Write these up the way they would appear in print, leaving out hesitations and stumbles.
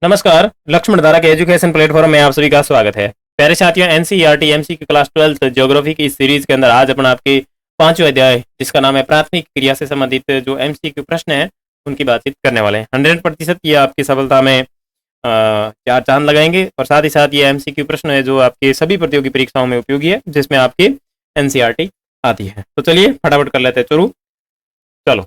नमस्कार। लक्ष्मण धारा के एजुकेशन प्लेटफॉर्म में आप सभी का स्वागत है। प्यारे साथियों, NCERT MCQ class 12th geography की इस सीरीज के अंदर आज अपन आपके पांचवें अध्याय जिसका नाम है प्राथमिक क्रिया से संबंधित जो एमसीक्यू प्रश्न है उनकी बातचीत करने वाले हैं। 100% ये आपकी सफलता में चार चांद लगाएंगे और साथ ही साथ ये एमसीक्यू प्रश्न है जो आपके सभी प्रतियोगी परीक्षाओं में उपयोगी है, जिसमें आपकी एनसीईआरटी आती है। तो चलिए फटाफट कर लेते हैं शुरू। चलो,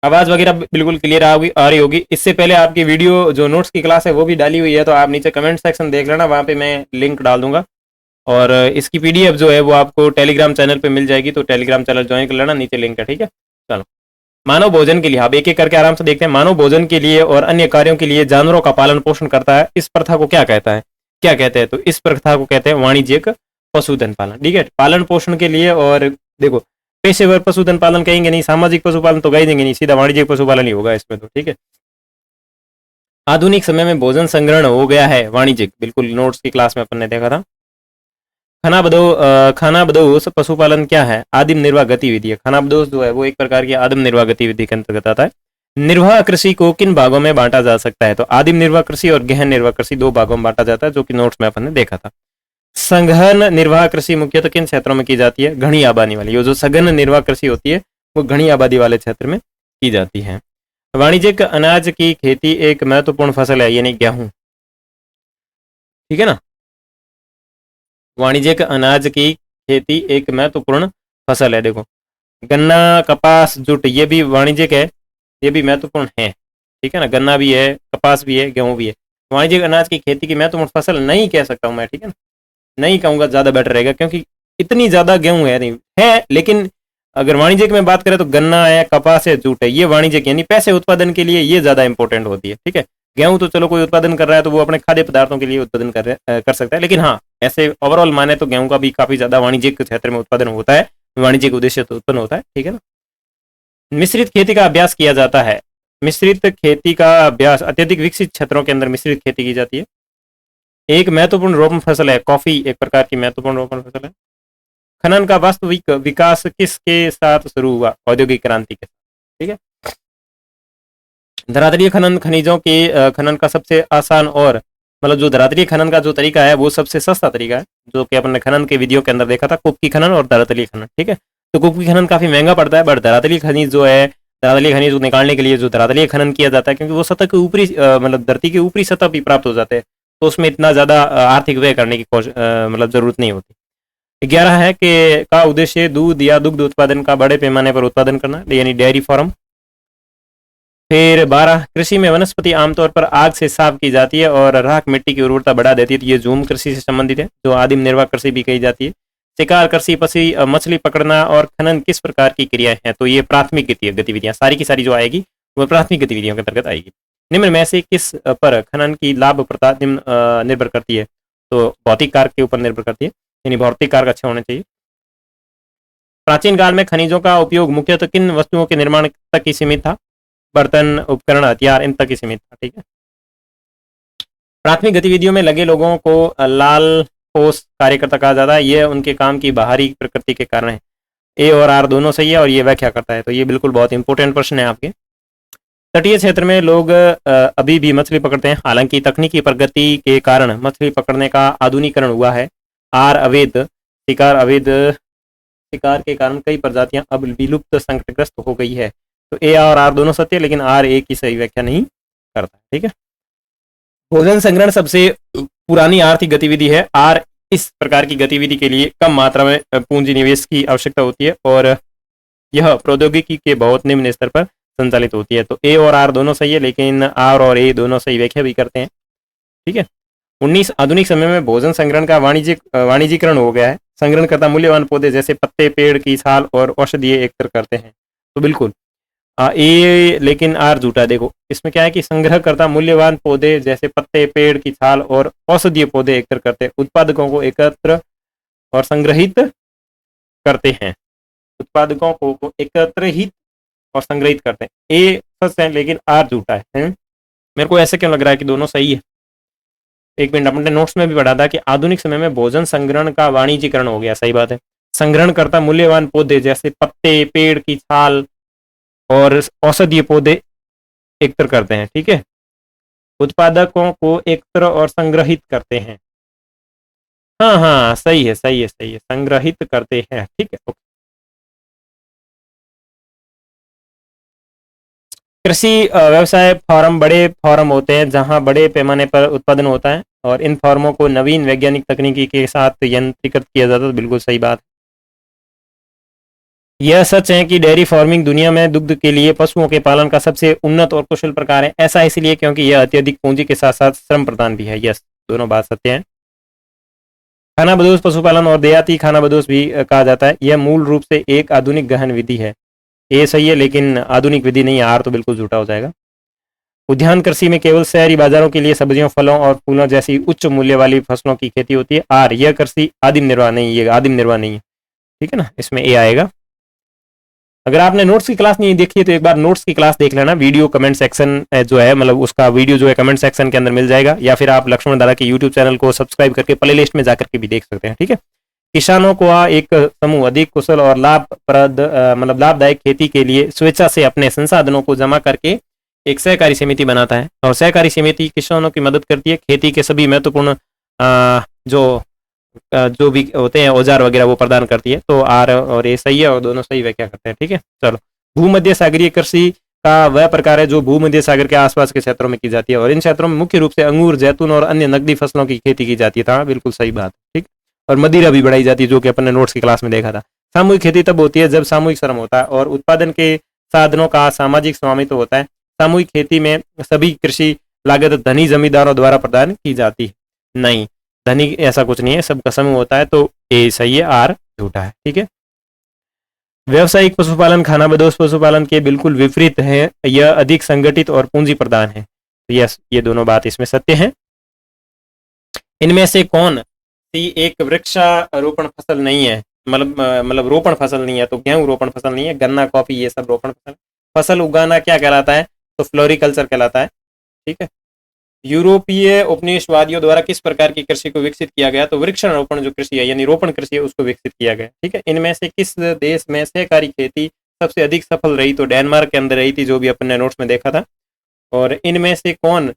आवाज वगैरह बिल्कुल क्लियर आ रही होगी। इससे पहले आपकी वीडियो जो नोट्स की क्लास है वो भी डाली हुई है, तो आप नीचे कमेंट सेक्शन देख लेना, वहाँ पे मैं लिंक डाल दूंगा। और इसकी पीडीएफ जो है वो आपको टेलीग्राम चैनल पे मिल जाएगी, तो टेलीग्राम चैनल ज्वाइन कर लेना, नीचे लिंक है। ठीक है, चलो। मानव भोजन के लिए, आप एक एक करके आराम से देखते हैं। मानव भोजन के लिए और अन्य कार्यों के लिए जानवरों का पालन पोषण करता है, इस प्रथा को क्या कहता है? क्या कहते हैं? तो इस प्रथा को कहते हैं वाणिज्यिक पशुधन पालन। ठीक है, पालन पोषण के लिए। और देखो, पेशेवर पशुधन पालन कहेंगे नहीं, सामाजिक पशुपालन तो कह देंगे नहीं, सीधा वाणिज्यिक पशुपालन ही होगा इसमें तो। ठीक है, आधुनिक समय में भोजन संग्रहण हो गया है वाणिज्यिक, बिल्कुल नोट्स की क्लास में अपन ने देखा था। खानाबदोश पशुपालन क्या है? आदिम निर्वाह गतिविधि है। खानाबदोश जो है वो एक प्रकार की आदिम निर्वाह गतिविधि के अंतर्गत आता है। निर्वाह कृषि को किन भागों में बांटा जा सकता है? तो आदिम निर्वाह कृषि और गहन निर्वाह कृषि दो भागों में बांटा जाता है, जो कि नोट्स में अपन ने देखा था। सघन निर्वाह कृषि मुख्यतः किन क्षेत्रों में की जाती है? घनी आबादी वाली। ये जो सघन निर्वाह कृषि होती है वो घनी आबादी वाले क्षेत्र में की जाती है। वाणिज्यिक अनाज की खेती एक महत्वपूर्ण फसल है, यानी गेहूं। ठीक है ना, वाणिज्यिक अनाज की खेती एक महत्वपूर्ण फसल है। देखो, गन्ना, कपास, जूट, ये भी वाणिज्यिक है, ये भी महत्वपूर्ण है। ठीक है ना, गन्ना भी है, कपास भी है, गेहूं भी है। वाणिज्यिक अनाज की खेती की महत्वपूर्ण फसल नहीं कह सकता हूं मैं, ठीक है ना, नहीं कहूंगा, ज्यादा बेटर रहेगा, क्योंकि इतनी ज्यादा गेहूं है नहीं है। लेकिन अगर वाणिज्यिक में बात करें तो गन्ना है, कपास है, जूट है, ये वाणिज्यिक यानी पैसे उत्पादन के लिए ये ज्यादा इंपॉर्टेंट होती है। ठीक है, गेहूं तो चलो कोई उत्पादन कर रहा है तो वो अपने खाद्य पदार्थों के लिए उत्पादन कर सकता है, लेकिन हाँ, ऐसे ओवरऑल माने तो गेहूं का भी काफी ज्यादा वाणिज्यिक क्षेत्र में उत्पादन होता है, वाणिज्यिक उद्देश्य तो उत्पन्न होता है। ठीक है ना, मिश्रित खेती का अभ्यास किया जाता है। मिश्रित खेती का अभ्यास अत्यधिक विकसित क्षेत्रों के अंदर मिश्रित खेती की जाती है। एक महत्वपूर्ण रोपण फसल है कॉफी, एक प्रकार की महत्वपूर्ण रोपण फसल है। खनन का वास्तविक विकास किसके साथ शुरू हुआ? औद्योगिक क्रांति के साथ। ठीक है, धरातलीय खनन खनिजों के खनन का सबसे आसान और मतलब जो धरातलीय खनन का जो तरीका है वो सबसे सस्ता तरीका है, जो कि अपन ने खनन के विधियों के अंदर देखा था, कुपकी खनन और धरातलीय खनन। ठीक है, तो कुपकी खनन काफी महंगा पड़ता है, बट धरातलीय खनिज जो है, धरातलीय खनिज को निकालने के लिए जो धरातलीय खनन किया जाता है, क्योंकि वो सतह के ऊपरी मतलब धरती के ऊपरी सतह भी प्राप्त हो जाते हैं, तो उसमें इतना ज्यादा आर्थिक व्यय करने की मतलब जरूरत नहीं होती। 11 है कि का उद्देश्य दूध या दुग्ध उत्पादन का बड़े पैमाने पर उत्पादन करना, यानी डेयरी फार्म। फिर 12, कृषि में वनस्पति आमतौर पर आग से साफ की जाती है और राख मिट्टी की उर्वरता बढ़ा देती है, तो ये झूम कृषि से संबंधित है, जो आदिम निर्वाह कृषि भी कही जाती है। शिकार कृषि, पसी मछली पकड़ना और खनन किस प्रकार की क्रियाएं हैं? तो ये प्राथमिक गतिविधियां सारी की सारी जो आएगी वो प्राथमिक गतिविधियों के अंतर्गत आएगी। निम्न में से किस पर खनन की लाभप्रदता निर्भर करती है? तो भौतिक कारक के ऊपर निर्भर करती है, यानी भौतिक कारक अच्छे होने चाहिए। प्राचीन काल में खनिजों का उपयोग मुख्यतः किन वस्तुओं के निर्माण तक ही सीमित था? बर्तन, उपकरण, हथियार, इन तक ही सीमित था। ठीक है, प्राथमिक गतिविधियों में लगे लोगों को लाल ठोस कार्यकर्ता कहा जाता है, ये उनके काम की बाहरी प्रकृति के कारण है। ए और आर दोनों सही है और ये व्याख्या करता है, तो ये बिल्कुल बहुत इंपॉर्टेंट प्रश्न है आपके। तटीय क्षेत्र में लोग अभी भी मछली पकड़ते हैं, हालांकि तकनीकी प्रगति के कारण मछली पकड़ने का आधुनिकीकरण हुआ है। आर, अवैध शिकार के कारण कई प्रजातियां अब विलुप्त संकटग्रस्त हो गई है। तो ए और आर दोनों सत्य, लेकिन आर ए की सही व्याख्या नहीं करता। ठीक है, भोजन संग्रहण सबसे पुरानी आर्थिक गतिविधि है। आर, इस प्रकार की गतिविधि के लिए कम मात्रा में पूंजी निवेश की आवश्यकता होती है और यह प्रौद्योगिकी के बहुत निम्न स्तर पर संचालित होती है। तो ए और आर दोनों सही है, लेकिन आर और ए दोनों सही व्याख्या भी करते हैं। ठीक है, 19, आधुनिक समय में भोजन संग्रहण का वाणिज्यीकरण हो गया है। संग्रहण करता मूल्यवान पौधे जैसे पत्ते, पेड़ की छाल और औषधीय एकत्र करते हैं। तो बिल्कुल ए, लेकिन आर झूठा। देखो, इसमें क्या है कि संग्रह करता मूल्यवान पौधे जैसे पत्ते, पेड़ की छाल और औषधीय पौधे एकत्र करते हैं, उत्पादकों को एकत्र और संग्रहित करते हैं, उत्पादकों को एकत्रित और संग्रहित करते हैं। ए सच है, लेकिन आर झूठा है। मेरे को ऐसे क्यों लग रहा है कि दोनों सही है? एक मिनट, अपने नोट्स में भी पढ़ा था कि आधुनिक समय में भोजन संग्रहण का वाणिज्यीकरण हो गया, सही बात है। संग्रहण करता मूल्यवान पौधे जैसे पत्ते, पेड़ की छाल और औषधीय पौधे एकत्र करते हैं। ठीक है, उत्पादकों को एकत्र और संग्रहित करते हैं। हाँ हाँ, सही है सही है सही है, संग्रहित करते हैं, ठीक है ओके। कृषि व्यवसाय फार्म बड़े फार्म होते हैं जहां बड़े पैमाने पर उत्पादन होता है और इन फार्मों को नवीन वैज्ञानिक तकनीकी के साथ यंत्रीकृत किया जाता है। बिल्कुल सही बात। यह सच है कि डेयरी फार्मिंग दुनिया में दुग्ध के लिए पशुओं के पालन का सबसे उन्नत और कुशल प्रकार है। ऐसा इसलिए क्योंकि यह अत्यधिक पूंजी के साथ साथ श्रम प्रदान भी है। यस, दोनों बात सत्य है। खानाबदोश पशुपालन और देहाती खानाबदोश भी कहा जाता है। यह मूल रूप से एक आधुनिक गहन विधि है। ये सही है, लेकिन आधुनिक विधि नहीं है, आर तो बिल्कुल झूठा हो जाएगा। उद्यान कृषि में केवल शहरी बाजारों के लिए सब्जियों, फलों और फूलों जैसी उच्च मूल्य वाली फसलों की खेती होती है। आर, यह कृषि आदिम निर्वाह नहीं, ये आदिम निर्वाह नहीं है, ठीक है ना, इसमें ए आएगा। अगर आपने नोट्स की क्लास नहीं देखी है तो एक बार नोट्स की क्लास देख लेना। वीडियो कमेंट सेक्शन जो है, मतलब उसका वीडियो जो है कमेंट सेक्शन के अंदर मिल जाएगा, या फिर आप लक्ष्मण दादा के यूट्यूब चैनल को सब्सक्राइब करके प्ले लिस्ट में जाकर के भी देख सकते हैं, ठीक है। किसानों को एक समूह अधिक कुशल और लाभप्रद मतलब लाभदायक खेती के लिए स्वेच्छा से अपने संसाधनों को जमा करके एक सहकारी समिति बनाता है, और सहकारी समिति किसानों की मदद करती है। खेती के सभी महत्वपूर्ण जो भी होते हैं औजार वगैरह वो प्रदान करती है। तो आर और ए सही है, और दोनों सही व्याख्या करते हैं, ठीक है। चलो, भूमध्य सागरीय कृषि का वह प्रकार है जो भूमध्य सागर के आसपास के क्षेत्रों में की जाती है, और इन क्षेत्रों में मुख्य रूप से अंगूर, जैतून और अन्य नकदी फसलों की खेती की जाती है। हाँ, बिल्कुल सही बात, ठीक। और मदिरा भी बढ़ाई जाती है, जो कि अपन ने नोट्स की क्लास में देखा था। सामूहिक खेती तब होती है जब सामूहिक श्रम होता है और उत्पादन के साधनों का सामाजिक स्वामित्व होता है। सामूहिक खेती में सभी कृषि लागत धनी जमींदारों द्वारा प्रदान की जाती है। नहीं, धनी ऐसा कुछ नहीं है, सबका समूह होता है। तो ए सही है, आर झूठा है, ठीक है। व्यवसायिक पशुपालन खानाबदोश पशुपालन के बिल्कुल विपरीत है। यह अधिक संगठित और पूंजी प्रदान है। तो यस, ये दोनों बात इसमें सत्य है। इनमें से कौन सी एक वृक्षारोपण फसल नहीं है? मतलब रोपण फसल नहीं है। तो गेहूं रोपण फसल नहीं है, गन्ना, कॉफी ये सब रोपण फसल। फसल उगाना क्या कहलाता है? तो फ्लोरिकल्चर कहलाता है, ठीक है। यूरोपीय उपनिवेशवादियों द्वारा किस प्रकार की कृषि को विकसित किया गया? तो वृक्षारोपण जो कृषि है, यानी रोपण कृषि है, उसको विकसित किया गया, ठीक है। इनमें से किस देश में सहकारी खेती सबसे अधिक सफल रही? तो डेनमार्क के अंदर रही थी, जो भी अपन ने नोट्स में देखा था। और इनमें से कौन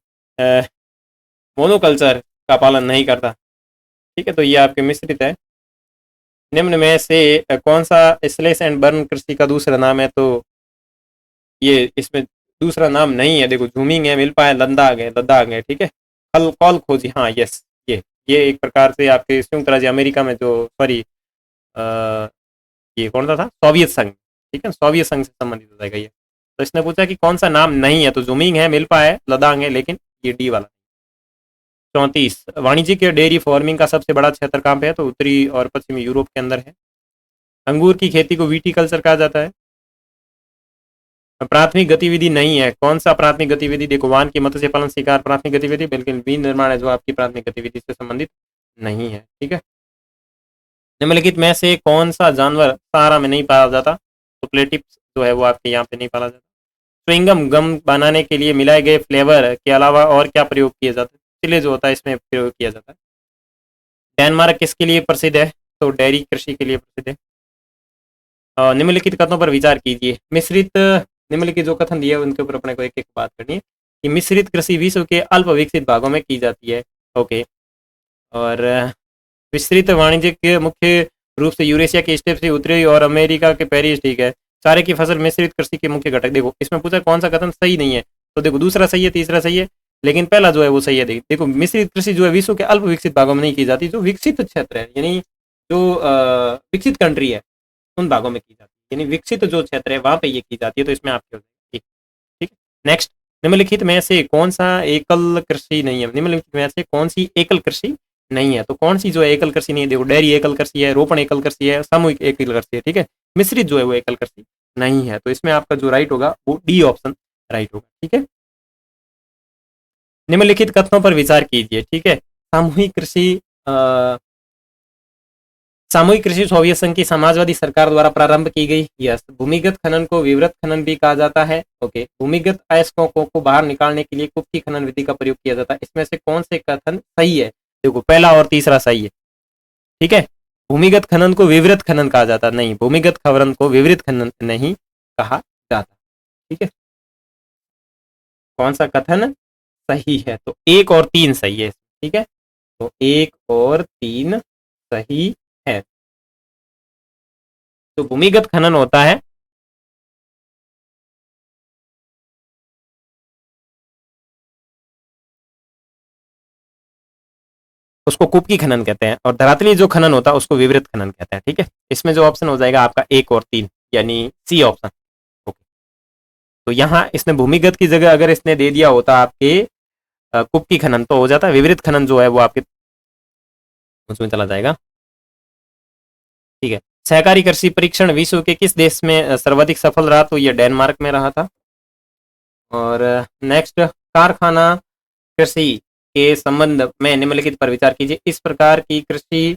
मोनोकल्चर का पालन नहीं करता? ठीक है, तो ये आपके मिश्रित है। निम्न में से कौन सा स्लेश एंड बर्न कृषि का दूसरा नाम है? तो ये इसमें दूसरा नाम नहीं है। देखो, झूमिंग है, मिल्पा है, लद्दाख है, ठीक है। कल कॉल खोजी, हाँ यस, ये एक प्रकार से आपके संयुक्त राज्य अमेरिका में जो सॉरी ये कौन सा था? सोवियत संघ, ठीक है, सोवियत संघ से संबंधित हो जाएगा ये। तो इसने पूछा कि कौन सा नाम नहीं है, तो झूमिंग है, मिल्पा है, लद्दाख है, लेकिन ये डी वाला। 34, वाणिज्यिक डेयरी फार्मिंग का सबसे बड़ा क्षेत्र कहाँ पे है? तो उत्तरी और पश्चिमी यूरोप के अंदर है। अंगूर की खेती को विटीकल्चर कहा जाता है। प्राथमिक गतिविधि नहीं है। कौन सा प्राथमिक गतिविधि? देखो, वाहन की मत्स्य पालन शिकार प्राथमिक गतिविधि, बिल्कुल बीज निर्माण है जो आपकी प्राथमिक गतिविधि से संबंधित नहीं है, ठीक है। निम्नलिखित में से कौन सा जानवर सहारा में नहीं पाया जाता? तो प्लेटिप्स जो है वो आपके यहाँ पे नहीं पाला जाता। च्युइंगम गम बनाने के लिए मिलाए गए फ्लेवर के अलावा और क्या प्रयोग किया जाता है? चिले जो होता है इसमें प्रयोग किया जाता है। डेनमार्क किसके लिए प्रसिद्ध है? तो डेयरी कृषि के लिए प्रसिद्ध है। निम्नलिखित कथनों पर विचार कीजिए। मिश्रित, निम्नलिखित जो कथन दिए उनके ऊपर अपने को एक एक बात करनी है कि मिश्रित कृषि विश्व के अल्प विकसित भागों में की जाती है, ओके। और विस्तृत वाणिज्यिक मुख्य रूप से यूरेशिया के स्टेप से उत्तरी और अमेरिका के पेरिस, ठीक है। चारे की फसल मिश्रित कृषि के मुख्य घटक। देखो, इसमें पूछा कौन सा कथन सही नहीं है, तो देखो दूसरा सही है, तीसरा सही है, लेकिन पहला जो है वो सही है। देखो, मिश्रित कृषि जो है विश्व के अल्प विकसित भागों में नहीं की जाती। जो विकसित क्षेत्र है, यानी जो विकसित कंट्री है, उन भागों में की जाती है, यानी विकसित जो क्षेत्र है वहां पे ये की जाती है। तो इसमें आपकी हो जाएगी, ठीक है। नेक्स्ट, निम्नलिखित में से कौन सा एकल कृषि नहीं है? निम्नलिखित में से कौन सी एकल कृषि नहीं है? तो कौन सी जो है एकल कृषि नहीं है? देखो, डेयरी एकल कृषि है, रोपण एकल कृषि है, सामूहिक एकल कृषि है, ठीक है। मिश्रित जो है वो एकल कृषि नहीं है। तो इसमें आपका जो राइट होगा वो डी ऑप्शन राइट होगा, ठीक है। निम्नलिखित कथनों पर विचार कीजिए, ठीक है। सामूहिक कृषि सामूहिक कृषि सोवियत संघ की समाजवादी सरकार द्वारा प्रारंभ की गई। यस। भूमिगत खनन को विवृत खनन भी कहा जाता है, ओके। भूमिगत अयस्कों को बाहर निकालने के लिए कुप्की खनन विधि का प्रयोग किया जाता है। इसमें से कौन से कथन सही है? देखो, पहला और तीसरा सही है, ठीक है। भूमिगत खनन को विवृत खनन कहा जाता नहीं, भूमिगत खनन को विवृत खनन नहीं कहा जाता, ठीक है। कौन सा कथन सही है, तो 1 और 3 सही है, ठीक है, तो 1 और 3 सही है। तो भूमिगत खनन होता है उसको कूपकी खनन कहते हैं, और धरातलीय जो खनन होता है उसको विवृत खनन कहते हैं, ठीक है। इसमें जो ऑप्शन हो जाएगा आपका 1 और 3, यानी सी ऑप्शन। ओके, तो यहाँ इसने भूमिगत की जगह अगर इसने दे दिया होता आपके कूपकी खनन, तो हो जाता है विवृत खनन जो है वो आपके उसमें चला जाएगा, ठीक है। सहकारी कृषि परीक्षण विश्व के किस देश में सर्वाधिक सफल रहा, तो ये डेनमार्क में रहा था। और नेक्स्ट, कारखाना कृषि के संबंध में निम्नलिखित पर विचार कीजिए। इस प्रकार की कृषि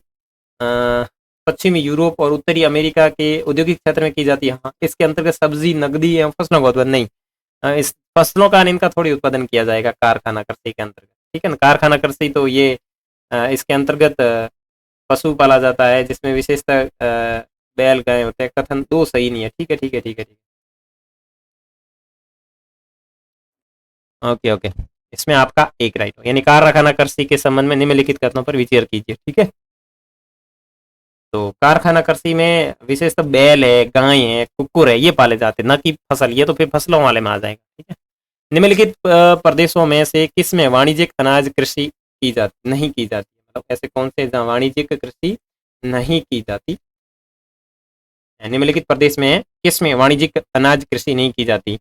पश्चिमी यूरोप और उत्तरी अमेरिका के औद्योगिक क्षेत्र में की जाती है। हाँ, इसके अंतर्गत सब्जी, नकदी एवं फसलों का उत्पादन नहीं, इस फसलों का इनका थोड़ी उत्पादन किया जाएगा कारखाना कृषि के अंतर्गत, ठीक है ना। कारखाना कृषि तो ये इसके अंतर्गत पशु पाला जाता है, जिसमें विशेषतः बैल गाय होते हैं। कथन 2 सही नहीं है, ठीक है, ठीक है, ठीक है, ठीक है, ओके ओके। इसमें आपका 1 राइट हो, यानी कारखाना कृषि के संबंध में निम्नलिखित कथनों पर विचार कीजिए, ठीक है। तो कारखाना कृषि में विशेषतः बैल है, गाय है, कुकुर है, ये पाले जाते हैं, ना कि फसल, ये तो फिर फसलों वाले में आ जाएगा, ठीक है। निम्नलिखित प्रदेशों में से किस में वाणिज्यिक अनाज कृषि की जाती नहीं की जाती, मतलब ऐसे कौन से जहाँ वाणिज्यिक कृषि नहीं की जाती। निम्नलिखित प्रदेश में किस में वाणिज्यिक अनाज कृषि नहीं की जाती,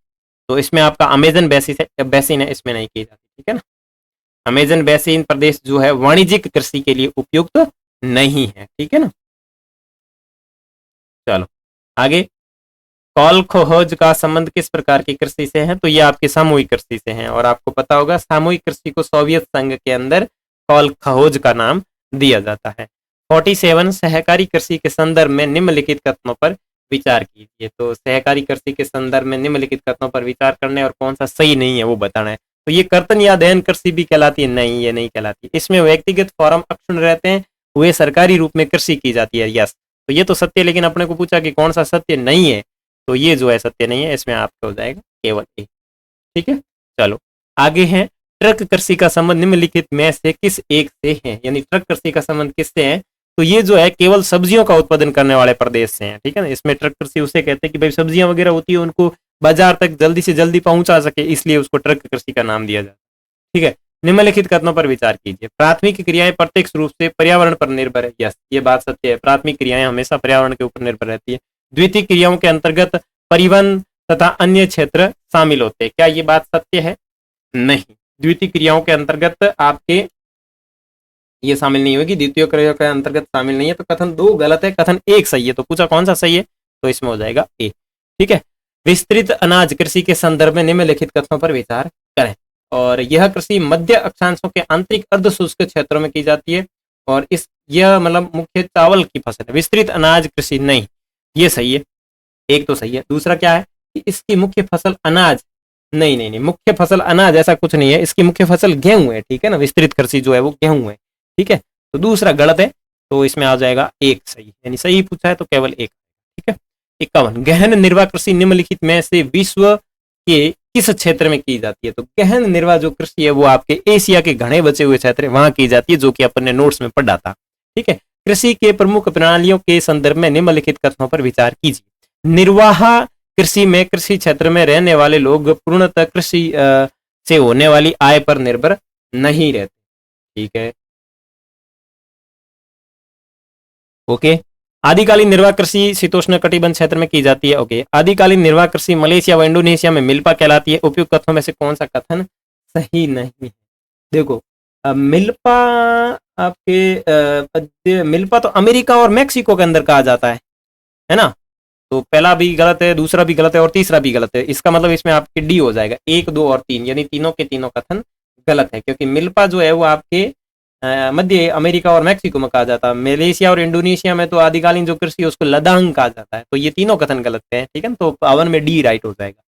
तो इसमें आपका अमेजन बेसिन है, इसमें नहीं की जाती, ठीक है ना। अमेजन बेसिन प्रदेश जो है वाणिज्यिक कृषि के लिए उपयुक्त नहीं है, ठीक है ना। चलो आगे, कॉलखोज का संबंध किस प्रकार की कृषि से है, तो ये आपकी सामूहिक कृषि से है, और आपको पता होगा सामूहिक कृषि को सोवियत संघ के अंदर कॉलखोज का नाम दिया जाता है। 47, सहकारी कृषि के संदर्भ में निम्नलिखित कथनों पर विचार कीजिए। तो सहकारी कृषि के संदर्भ में निम्नलिखित कथनों पर विचार करने और कौन सा सही नहीं है वो बताना है। तो ये कर्तन या अध्ययन कृषि भी कहलाती है, नहीं ये नहीं कहलाती। इसमें व्यक्तिगत फॉर्म अक्षुण्ण रहते हैं, वे सरकारी रूप में कृषि की जाती है, यस। तो ये तो सत्य, लेकिन अपने को पूछा कि कौन सा सत्य नहीं है, तो ये जो है सत्य नहीं है, इसमें आपका हो जाएगा केवल ए, ठीक है। चलो आगे है, ट्रक कृषि का संबंध निम्नलिखित में से किस एक से है, यानी ट्रक कृषि का संबंध किससे है, तो ये जो है केवल सब्जियों का उत्पादन करने वाले प्रदेश से है, ठीक है ना। इसमें ट्रक कृषि उसे कहते हैं कि भाई सब्जियां वगैरह होती है, उनको बाजार तक जल्दी से जल्दी पहुंचा सके, इसलिए उसको ट्रक कृषि का नाम दिया जाता है, ठीक है। निम्नलिखित कथनों पर विचार कीजिए। प्राथमिक क्रियाएं प्रत्यक्ष रूप से पर्यावरण पर निर्भर है, यस ये बात सत्य है, प्राथमिक क्रियाएं हमेशा पर्यावरण के ऊपर निर्भर रहती है। द्वितीय क्रियाओं के अंतर्गत परिवहन तथा अन्य क्षेत्र शामिल होते हैं, क्या ये बात सत्य है, नहीं। द्वितीय क्रियाओं के अंतर्गत आपके ये शामिल नहीं होगी, द्वितीय क्रिया के अंतर्गत शामिल नहीं है, तो कथन 2 गलत है, कथन 1 सही है। तो पूछा कौन सा सही है, तो इसमें हो जाएगा ए, ठीक है। विस्तृत अनाज कृषि के संदर्भ में निम्नलिखित कथनों पर विचार करें, और यह कृषि मध्य अक्षांशों के आंतरिक अर्ध शुष्क क्षेत्रों में की जाती है, और इस यह मतलब मुख्य चावल की फसल है। विस्तृत अनाज कृषि नहीं, ये सही है, एक तो सही है। दूसरा क्या है कि इसकी मुख्य फसल अनाज, नहीं नहीं नहीं, मुख्य फसल अनाज ऐसा कुछ नहीं है, इसकी मुख्य फसल गेहूं है, ठीक है ना। विस्तृत कृषि जो है वो गेहूं है, ठीक है। तो दूसरा गलत है, तो इसमें आ जाएगा 1 सही, यानी सही पूछा है तो केवल 1, ठीक है। 51, गहन निर्वाह कृषि निम्नलिखित में से विश्व के किस क्षेत्र में की जाती है, तो गहन निर्वाह जो कृषि है वो आपके एशिया के घने बचे हुए क्षेत्र है, वहां की जाती है, जो कि अपन ने नोट्स में पढ़ा था, ठीक है। कृषि के प्रमुख प्रणालियों के संदर्भ में निम्नलिखित कथनों पर विचार कीजिए। निर्वाह कृषि में कृषि क्षेत्र में रहने वाले लोग पूर्णतः कृषि से होने वाली आय पर निर्भर नहीं रहते, ठीक है, ओके। आदिकालीन निर्वाह कृषि शीतोष्ण कटिबंध क्षेत्र में की जाती है, ओके। आदिकालीन निर्वाह कृषि मलेशिया व इंडोनेशिया में मिल्पा कहलाती है। उपयुक्त कथनों में से कौन सा कथन सही नहीं है, देखो मिल्पा आपके मिल्पा तो अमेरिका और मैक्सिको के अंदर कहा जाता है ना। तो पहला भी गलत है, दूसरा भी गलत है, और तीसरा भी गलत है। इसका मतलब इसमें आपके डी हो जाएगा, 1, 2 और 3, यानी तीनों के तीनों कथन गलत है, क्योंकि मिल्पा जो है वो आपके मध्य अमेरिका और मैक्सिको में कहा जाता है। मलेशिया और इंडोनेशिया में तो आदिकालीन जो कृषि है उसको लदांग कहा जाता है। तो ये तीनों कथन गलत है, ठीक है। तो 52 में डी राइट हो जाएगा।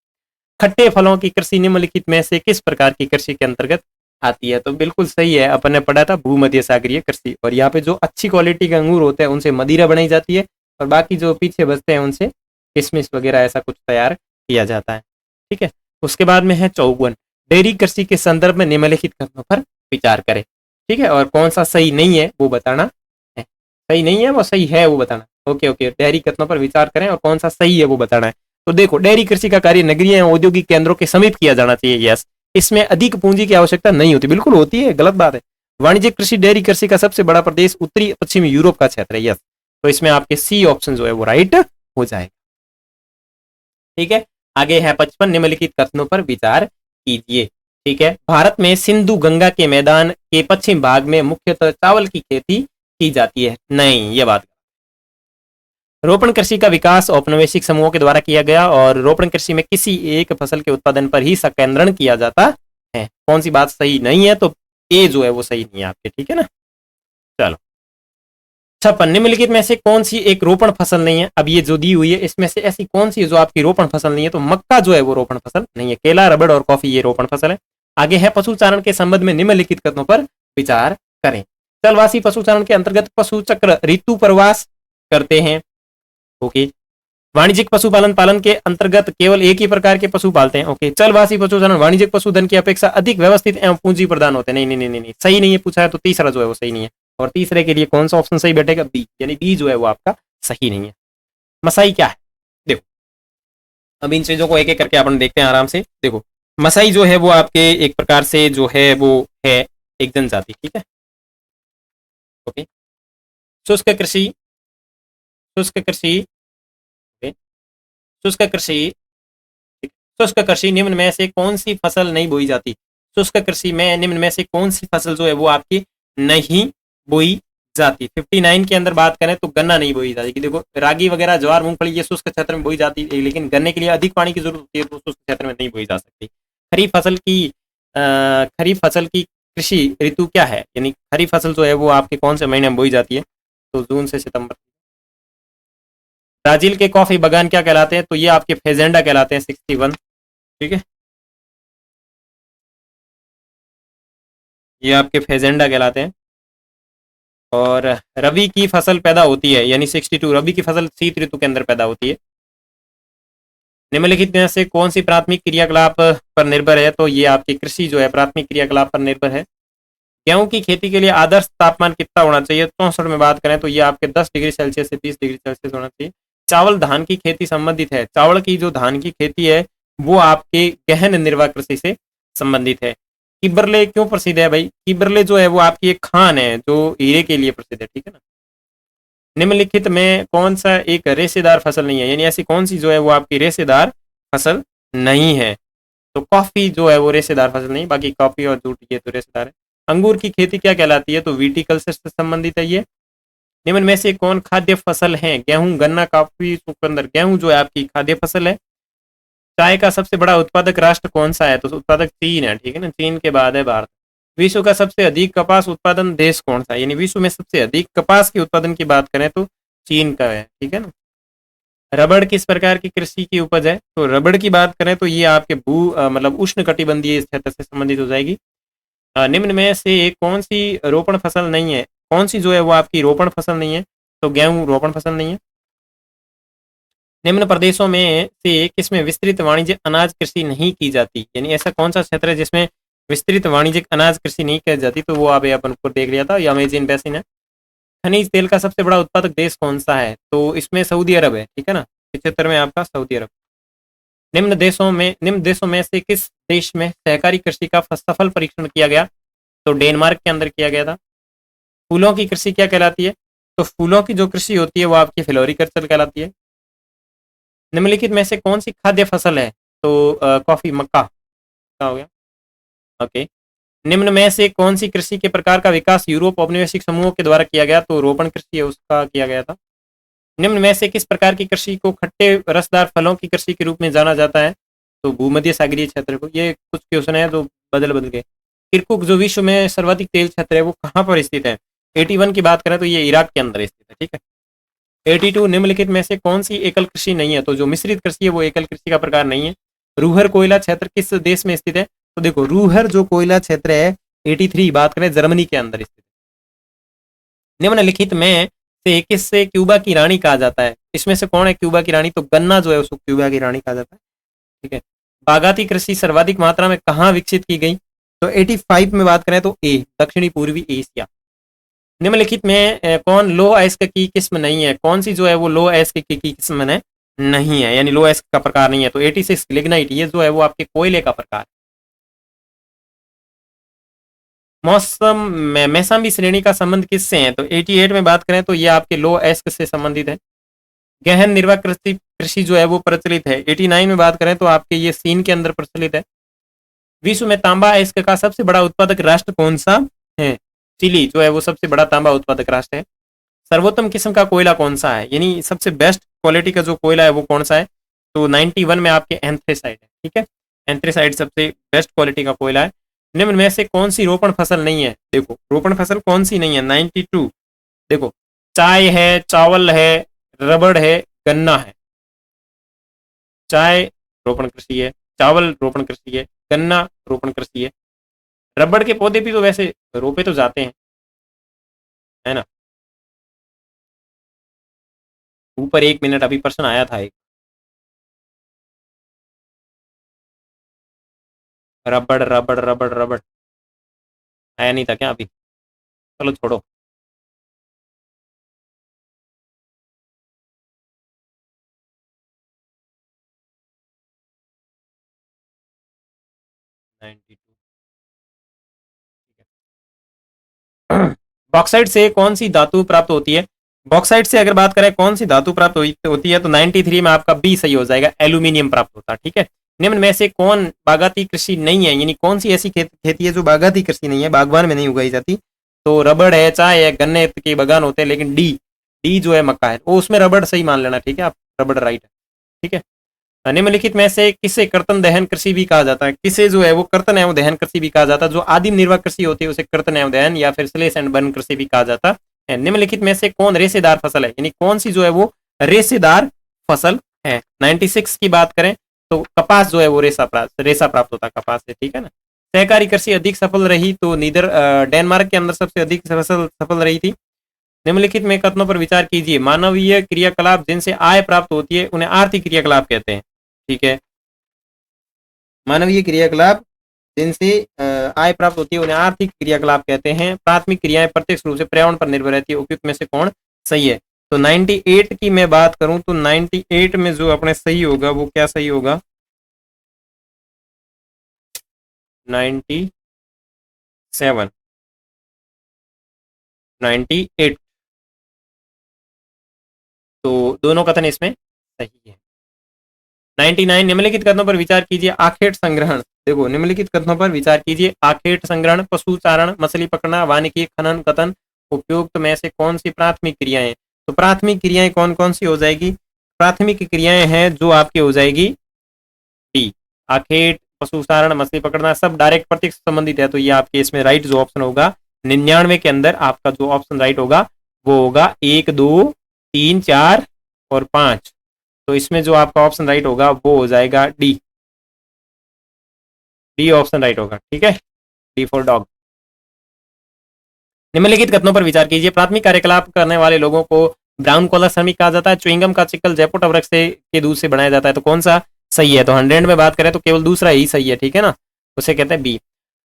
खट्टे फलों की कृषि निम्नलिखित में से किस प्रकार की कृषि के अंतर्गत आती है, तो बिल्कुल सही है, अपन ने पढ़ा था भूमध्य सागरीय कृषि। और यहाँ पे जो अच्छी क्वालिटी के अंगूर होते हैं उनसे मदिरा बनाई जाती है, और बाकी जो पीछे बचते हैं उनसे किशमिश वगैरह ऐसा कुछ तैयार किया जाता है, ठीक है। उसके बाद में है 54, डेयरी कृषि के संदर्भ में निम्नलिखित कथनों पर विचार करें। ठीक है, और कौन सा सही नहीं है वो बताना है। सही नहीं है वो सही है वो बताना। ओके ओके, डेयरी कथनों पर विचार करें और कौन सा सही है वो बताना है। तो देखो, डेयरी कृषि का कार्य नगरीय एवं औद्योगिक केंद्रों के समीप किया जाना चाहिए। यस, इसमें अधिक पूंजी की आवश्यकता नहीं होती। बिल्कुल होती है, गलत बात है। वाणिज्यिक कृषि डेयरी कृषि का सबसे बड़ा प्रदेश उत्तरी पश्चिमी यूरोप का क्षेत्र है। यस, तो इसमें आपके सी ऑप्शन जो है वो राइट हो जाएगा। ठीक है, आगे है 55, निम्नलिखित कथनों पर विचार कीजिए। ठीक है, भारत में सिंधु गंगा के मैदान के पश्चिम भाग में मुख्यतः चावल की खेती की जाती है। नहीं, ये बात। रोपण कृषि का विकास औपनिवेशिक समूहों के द्वारा किया गया और रोपण कृषि में किसी एक फसल के उत्पादन पर ही संकेंद्रण किया जाता है। कौन सी बात सही नहीं है? तो ए जो है वो सही नहीं है आपके। ठीक है ना, चलो 56, निम्नलिखित में से कौन सी एक रोपण फसल नहीं है? अब ये जो दी हुई है इसमें से ऐसी कौन सी है जो आपकी रोपण फसल नहीं है? तो मक्का जो है वो रोपण फसल नहीं है। केला, रबड़ और कॉफी ये रोपण फसल है। आगे है पशुचारण के संबंध में निम्नलिखित कथनों पर विचार करें। चलवासी पशुचारण के अंतर्गत पशु चक्र ऋतु प्रवास करते हैं। ओके, वाणिज्यिक पशुपालन पालन के अंतर्गत केवल एक ही प्रकार के पशु पालते हैं। ओके, चलवासी पशुचारण वाणिज्यिक पशुधन की अपेक्षा अधिक व्यवस्थित एवं पूंजी प्रदान होते हैं। नहीं नहीं नहीं नहीं, सही नहीं है पूछा है तो तीसरा जो है वो सही नहीं है। और तीसरे के लिए कौन सा ऑप्शन सही बैठेगा? बी, यानी बी जो है वो आपका सही नहीं है। मसाई क्या है? देखो, अब इन चीजों को एक एक करके अपन देखते हैं आराम से। देखो, मसाई जो है वो आपके एक प्रकार से जो है वो है एक जनजाति। ठीक है, ओके। शुष्क कृषि, शुष्क कृषि, शुष्क कृषि, शुष्क कृषि निम्न में से कौन सी फसल नहीं बोई जाती? शुष्क कृषि में निम्न में से कौन सी फसल जो है वो आपकी नहीं बोई जाती? 59 के अंदर बात करें तो गन्ना नहीं बोई जाती। देखो, रागी वगैरह, ज्वार, मूंगफली ये शुष्क क्षेत्र में बोई जाती है, लेकिन गन्ने के लिए अधिक पानी की जरूरत होती है तो शुष्क क्षेत्र में नहीं बोई जा सकती। खरीफ फसल की कृषि ऋतु क्या है? यानी खरीफ फसल जो है वो आपके कौन से महीने में बोई जाती है? तो जून से सितंबर। ब्राजील के कॉफी बागान क्या कहलाते हैं? तो ये आपके फेजेंडा कहलाते हैं। 61। ठीक है, ये आपके फेजेंडा कहलाते हैं। और रबी की फसल पैदा होती है, यानी 62, रबी की फसल शीत ऋतु के अंदर पैदा होती है। निम्नलिखित में से कौन सी प्राथमिक क्रियाकलाप पर निर्भर है? तो ये आपकी कृषि जो है प्राथमिक क्रियाकलाप पर निर्भर है। गेहूं की खेती के लिए आदर्श तापमान कितना होना चाहिए? 64 में बात करें तो ये आपके 10 डिग्री सेल्सियस से 30 डिग्री सेल्सियस होना चाहिए। चावल धान की खेती संबंधित है। चावल की जो धान की खेती है वो आपके गहन निर्वाह कृषि से संबंधित है। किबरले क्यों प्रसिद्ध है भाई? किबरले जो है वो आपकी एक खान है जो हीरे के लिए प्रसिद्ध है। ठीक है ना, निम्नलिखित में कौन सा एक रेशेदार फसल नहीं है? यानी ऐसी कौन सी जो है वो आपकी रेशेदार फसल नहीं है? तो कॉफी जो है वो रेशेदार फसल नहीं, बाकी कॉफी और जूट ये तो रेशेदार है। अंगूर की खेती क्या कहलाती है? तो विटिकल्चर से संबंधित है ये। निम्न में से कौन खाद्य फसल है? गेहूं, गन्ना, कॉफी, चुकंदर। गेहूं जो है आपकी खाद्य फसल है। चाय का सबसे बड़ा उत्पादक राष्ट्र कौन सा है? तो उत्पादक चीन है। ठीक है ना, चीन के बाद है भारत। विश्व का सबसे अधिक कपास उत्पादन देश कौन सा है? यानी विश्व में सबसे अधिक कपास के उत्पादन की बात करें तो चीन का है। ठीक है ना, रबड़ किस प्रकार की कृषि की उपज है? तो रबड़ की बात करें तो ये आपके मतलब उष्ण कटिबंधीय क्षेत्र से संबंधित हो जाएगी। निम्न में से एक कौन सी रोपण फसल नहीं है? कौन सी जो है वो आपकी रोपण फसल नहीं है? तो गेहूं रोपण फसल नहीं है। निम्न प्रदेशों में से किसमें विस्तृत वाणिज्यिक अनाज कृषि नहीं की जाती? यानी ऐसा कौन सा क्षेत्र है जिसमें विस्तृत वाणिज्यिक अनाज कृषि नहीं की जाती? तो वो आप अपन ऊपर देख लिया था, ये अमेज़न बेसिन है। खनिज तेल का सबसे बड़ा उत्पादक देश कौन सा है? तो इसमें सऊदी अरब है। ठीक है ना, 75 में आपका सऊदी अरब। निम्न देशों में से किस देश में सहकारी कृषि का सफल परीक्षण किया गया? तो डेनमार्क के अंदर किया गया था। फूलों की कृषि क्या कहलाती है? तो फूलों की जो कृषि होती है वो आपकी फ्लोरिकल्चर कहलाती है। निम्नलिखित में से कौन सी खाद्य फसल है? तो कॉफी, मक्का क्या हो गया। ओके, निम्न में से कौन सी कृषि के प्रकार का विकास यूरोप औपनिवेशिक समूहों के द्वारा किया गया? तो रोपण कृषि है, उसका किया गया था। निम्न में से किस प्रकार की कृषि को खट्टे रसदार फलों की कृषि के रूप में जाना जाता है? तो भूमध्य सागरीय क्षेत्र को। ये कुछ क्वेश्चन है जो बदल गए। किरकुक जो विश्व में सर्वाधिक तेल क्षेत्र है वो कहाँ पर स्थित है? 81 की बात करें तो ये इराक के अंदर स्थित है। ठीक है, 82, निम्नलिखित में से कौन सी एकल कृषि नहीं है? तो जो मिश्रित कृषि है वो एकल कृषि का प्रकार नहीं है। रूहर कोयला क्षेत्र किस देश में स्थित है? तो देखो, रूहर जो कोयला क्षेत्र है 83 बात करें जर्मनी के अंदर स्थित है। निम्नलिखित में से किससे क्यूबा की रानी कहा जाता है? इसमें से कौन है क्यूबा की रानी? तो गन्ना जो है उसको क्यूबा की रानी कहा जाता है। ठीक है, बागाती कृषि सर्वाधिक मात्रा में कहाँ विकसित की गई? तो 85 में बात करें तो ए, दक्षिणी पूर्वी एशिया। निम्नलिखित में कौन लो अयस्क की किस्म नहीं है? कौन सी जो है वो लो अयस्क की किस्म नहीं है, यानी लो अयस्क का प्रकार नहीं है? तो 86 लिग्नाइट, ये जो है वो आपके कोयले का प्रकार। मौसम में मैसामी श्रेणी का संबंध किससे है? तो 88 में बात करें तो ये आपके लो अयस्क से संबंधित है। गहन निर्वाह कृषि कृषि जो है वो प्रचलित है। 89 में बात करें तो आपके ये चीन के अंदर प्रचलित है। विश्व में तांबा अयस्क का सबसे बड़ा उत्पादक राष्ट्र कौन सा है? चिली जो है वो सबसे बड़ा तांबा उत्पादक राष्ट्र है। सर्वोत्तम किस्म का कोयला कौन सा है, यानी सबसे बेस्ट क्वालिटी का जो कोयला है वो कौन सा है? तो 91 में आपके एंथ्रेसाइट है। ठीक है, एंथ्रेसाइट सबसे बेस्ट क्वालिटी का कोयला है। निम्न में से कौन सी रोपण फसल नहीं है? देखो रोपण फसल कौन सी नहीं है? 92। देखो चाय है, चावल है, रबड़ है, गन्ना है। चाय रोपण कृषि है, चावल रोपण कृषि है, गन्ना रोपण कृषि है। रबड़ के पौधे भी तो वैसे रोपे तो जाते हैं, है ना। ऊपर 1 मिनट अभी प्रश्न आया था एक, रबड़ रबड़ रबड़ रबड़, आया नहीं था क्या अभी? चलो छोड़ो। बॉक्साइट से कौन सी धातु प्राप्त होती है? बॉक्साइट से अगर बात करें कौन सी धातु प्राप्त होती है तो 93 में आपका बी सही हो जाएगा, एल्यूमिनियम प्राप्त होता है। ठीक है, निम्न में से कौन बागाती कृषि नहीं है, यानी कौन सी ऐसी खेती है जो बागाती कृषि नहीं है, बागवान में नहीं उगाई जाती? तो रबड़ है, चाय है, गन्ने के बागान होते हैं, लेकिन डी डी जो है मक्का है, वो उसमें रबड़ सही मान लेना। ठीक है, आप रबड़ राइट है। ठीक है, निम्नलिखित में से किसे कर्तन दहन कृषि भी कहा जाता है? किसे जो है वो कर्तन एवं दहन कृषि भी कहा जाता है? जो आदिम निर्वाह कृषि होती है उसे कर्तन एवं दहन या फिर स्लेश एंड बर्न कृषि भी कहा जाता है। निम्नलिखित में से कौन रेशेदार फसल है, यानी कौन सी जो है वो रेशेदार फसल है? 96 की बात करें तो कपास जो है वो रेशा प्राप्त होता है कपास से। ठीक है ना। सहकारी कृषि अधिक सफल रही तो डेनमार्क के अंदर सबसे अधिक सफल रही थी। निम्नलिखित में कथनों पर विचार कीजिए। मानवीय क्रियाकलाप जिनसे आय प्राप्त होती है उन्हें आर्थिक क्रियाकलाप कहते हैं। ठीक है, मानवीय क्रियाकलाप जिनसे आय प्राप्त होती है उन्हें आर्थिक क्रियाकलाप कहते हैं। प्राथमिक क्रियाएं प्रत्यक्ष रूप से पर्यावरण पर निर्भर रहती है। उपयुक्त में से कौन सही है? तो 98 की मैं बात करूं तो 98 में जो अपने सही होगा वो क्या सही होगा? 97, 98, तो दोनों कथन इसमें सही है। 99, निम्नलिखित कथनों पर विचार कीजिए। आखेट संग्रहण, देखो निम्नलिखित कथनों पर विचार कीजिए। आखेट संग्रहण, पशु चारण, मछली पकड़ना, वानिकी, खनन, कथन, उपयुक्त में से कौन सी प्राथमिक क्रियाएं? तो प्राथमिक क्रियाएं कौन कौन सी हो जाएगी? प्राथमिक क्रियाएं हैं जो आपकी हो जाएगी डी, आखेट, पशु चारण, मछली पकड़ना, सब डायरेक्ट प्रत्यक्ष संबंधित है। तो ये आपके इसमें राइट जो ऑप्शन होगा 99 के अंदर आपका जो ऑप्शन राइट होगा वो होगा 1, 2, 3, 4 और 5। तो इसमें जो आपका ऑप्शन राइट होगा वो हो जाएगा डी, डी ऑप्शन राइट होगा। ठीक है, डी फॉर डॉग। निम्नलिखित कथनों पर विचार कीजिए। प्राथमिक कार्यकलाप करने वाले लोगों को ब्राउन कॉलर श्रमिक कहा जाता है। च्युइंगम का चिक्कल जयपुर वृक्ष से के दूध से बनाया जाता है। तो कौन सा सही है? तो 100 में बात करें तो केवल दूसरा ही सही है। ठीक है ना, उसे कहते हैं बी।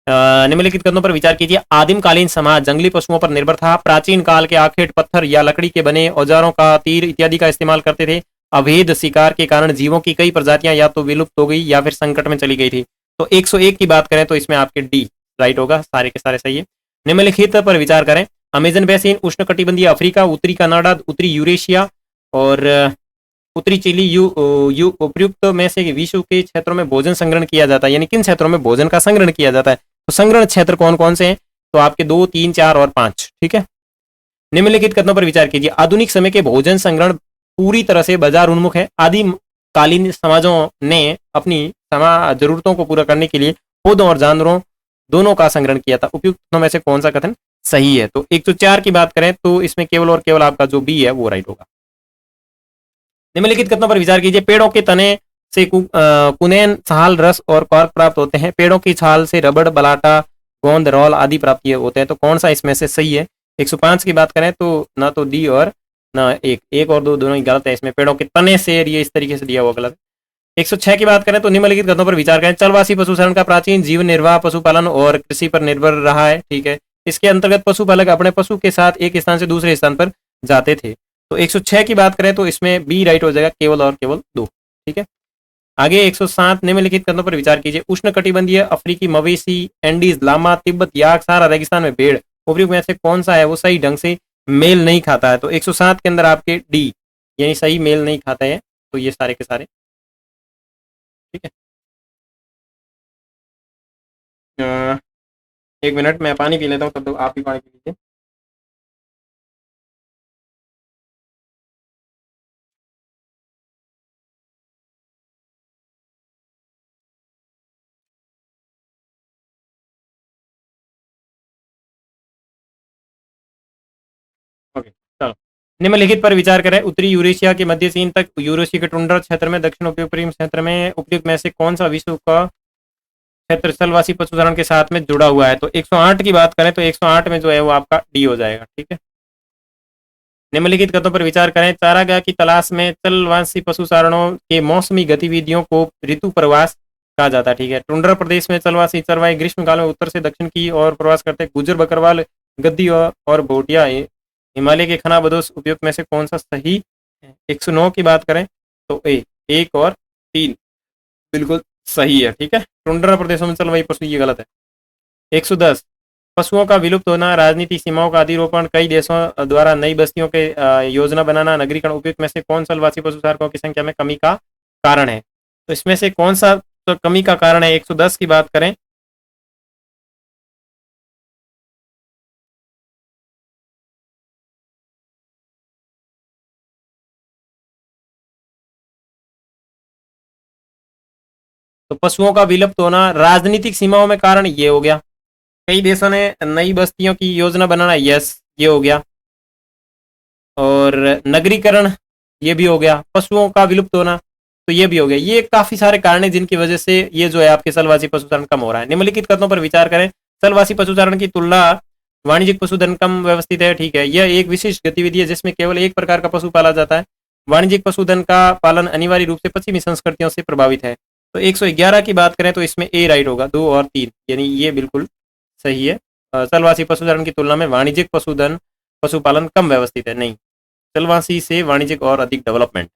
निम्नलिखित कथनों पर विचार कीजिए। आदिमकालीन समाज जंगली पशुओं पर निर्भर था। प्राचीन काल के आखेट पत्थर या लकड़ी के बने औजारों का, तीर इत्यादि का इस्तेमाल करते थे। अवैध शिकार के कारण जीवों की कई प्रजातियां या तो विलुप्त हो गई या फिर संकट में चली गई थी। तो 101 की बात करें तो इसमें आपके डी राइट होगा, सारे के सारे सही है। निम्नलिखित पर विचार करें। अमेजन बेसिन, उष्णकटिबंधीय अफ्रीका, उत्तरी कनाडा, उत्तरी यूरेशिया और उत्तरी चिली उपयुक्त में से विश्व के क्षेत्रों में भोजन संग्रहण किया जाता है, यानी किन क्षेत्रों में भोजन का संग्रहण किया जाता है? तो संग्रहण क्षेत्र कौन कौन से हैं? तो आपके 2, 3, 4 और 5। ठीक है, निम्नलिखित कथनों पर विचार कीजिए। आधुनिक समय के भोजन संग्रहण पूरी तरह से बाजार उन्मुख है। आदिमकालीन समाजों ने अपनी जरूरतों को पूरा करने के लिए पौधों और जानवरों दोनों का संग्रहण किया था। उपयुक्त में से कौन सा कथन सही है? तो 104 की बात करें तो इसमें केवल और केवल आपका जो बी है वो राइट होगा। निम्नलिखित कथनों पर विचार कीजिए। पेड़ों के तने से कुनैन, छाल, रस और कॉर्क प्राप्त होते हैं। पेड़ों की छाल से रबड़, बलाटा, गोंद, रोल आदि प्राप्त होते हैं। तो कौन सा इसमें से सही है? 105 की बात करें तो ना तो डी और ना एक और दो दोनों ही गलत है। इसमें पेड़ों के तने से ये इस तरीके से दिया हुआ गलत है। 106 की बात करें तो निम्नलिखित कथनों पर विचार करें। चलवासी पशुचारण का प्राचीन जीवन निर्वाह पशुपालन और कृषि पर निर्भर रहा है। ठीक है, इसके अंतर्गत पशुपालक अपने पशु के साथ एक स्थान से दूसरे स्थान पर जाते थे। तो 106 की बात करें तो इसमें बी राइट हो जाएगा, केवल और केवल दो। ठीक है, आगे 107 निम्नलिखित कथनों पर विचार कीजिए। उष्ण कटिबंधीय अफ्रीकी मवेशी, एंडीज लामा, तिब्बत याक, सहारा रेगिस्तान में भेड़, उपयुक्त में से कौन सा है वो सही ढंग से मेल नहीं खाता है? तो 107 के अंदर आपके डी यानी सही मेल नहीं खाता है। तो ये सारे के सारे ठीक है। एक मिनट मैं पानी पी लेता हूँ, तब तक आप भी पानी पी लीजिए। ओके, चलो निम्नलिखित पर विचार करें। उत्तरी यूरेशिया के मध्य चीन तक यूरेशिया के टुंड्रा क्षेत्र में, दक्षिण उपयोगी क्षेत्र में उपयुक्त में से कौन सा विश्व का क्षेत्र स्थलवासी पशुचारण के साथ में जुड़ा हुआ है? तो 108 की बात करें तो 108 में जो है वो आपका डी हो जाएगा। ठीक है, निम्नलिखित कथनों पर विचार करें। चारागाह की तलाश में चलवासी पशुचारणों के मौसमी गतिविधियों को ऋतु प्रवास कहा जाता है। ठीक है, टुंड्रा प्रदेश में चलवासी चरवाहे ग्रीष्मकाल में उत्तर से दक्षिण की ओर प्रवास करते हैं। गुजर बकरवाल, गद्दी और भोटिया हिमालय के खानाबदोश उपयुक्त में से कौन सा सही है? 109 की बात करें तो ए, 1 और 3 बिल्कुल सही है। ठीक है, टुंड्रा प्रदेशों में चलवाई पशु, ये गलत है। 110 पशुओं का विलुप्त होना, राजनीतिक सीमाओं का अधिरोपण, कई देशों द्वारा नई बस्तियों के योजना बनाना, नगरीकरण उपयुक्त में से कौन चलवासी पशुचारकों की संख्या में कमी का कारण है? तो इसमें से कौन सा तो कमी का कारण है? 110 की बात करें तो पशुओं का विलुप्त होना, राजनीतिक सीमाओं में कारण ये हो गया, कई देशों ने नई बस्तियों की योजना बनाना, यस ये हो गया, और नगरीकरण ये भी हो गया, पशुओं का विलुप्त होना तो ये भी हो गया। ये काफी सारे कारण हैं जिनकी वजह से ये जो है आपके स्थलवासी पशुचारण कम हो रहा है। निम्नलिखित कथनों पर विचार करें। स्थलवासी पशुचारण की तुलना वाणिज्यिक पशुधन कम व्यवस्थित है। ठीक है, यह एक विशिष्ट गतिविधि है जिसमें केवल एक प्रकार का पशु पाला जाता है। वाणिज्यिक पशुधन का पालन अनिवार्य रूप से पश्चिमी संस्कृतियों से प्रभावित है। तो 111 की बात करें तो इसमें ए राइट होगा, 2 और 3 यानी ये बिल्कुल सही है। स्थलवासी पशुचारण की तुलना में वाणिज्यिक पशुधन पशुपालन कम व्यवस्थित है, नहीं, स्थलवासी से वाणिज्यिक और अधिक डेवलपमेंट।